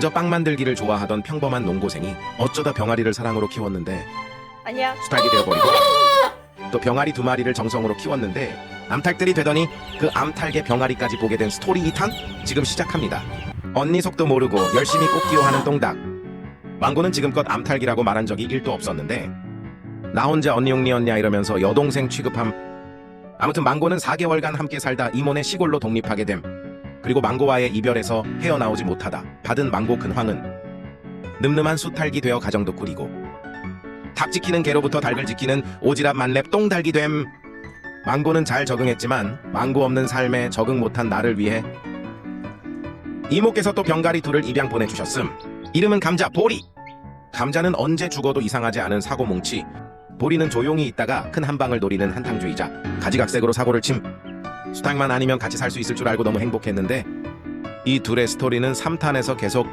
그저 빵 만들기를 좋아하던 평범한 농고생이 어쩌다 병아리를 사랑으로 키웠는데 아니야. 수탉이 되어버리고 또 병아리 2마리를 정성으로 키웠는데 암탉들이 되더니 그 암탉의 병아리까지 보게 된 스토리 2탄 지금 시작합니다. 언니 속도 모르고 열심히 꽃기호하는 똥닭. 망고는 지금껏 암탉이라고 말한 적이 1도 없었는데 나 혼자 언니 용리였냐 이러면서 여동생 취급함. 아무튼 망고는 4개월간 함께 살다 이모네 시골로 독립하게 됨. 그리고 망고와의 이별에서 헤어나오지 못하다 받은 망고 근황은 늠름한 수탉이 되어 가정도 꾸리고 닭 지키는 개로부터 닭을 지키는 오지랖 만렙 똥닭이 됨. 망고는 잘 적응했지만 망고 없는 삶에 적응 못한 나를 위해 이모께서 또 병가리 둘을 입양 보내주셨음. 이름은 감자 보리. 감자는 언제 죽어도 이상하지 않은 사고뭉치. 보리는 조용히 있다가 큰 한방을 노리는 한탕주의자. 가지각색으로 사고를 침. 수탉만 아니면 같이 살 수 있을 줄 알고 너무 행복했는데 이 둘의 스토리는 3탄에서 계속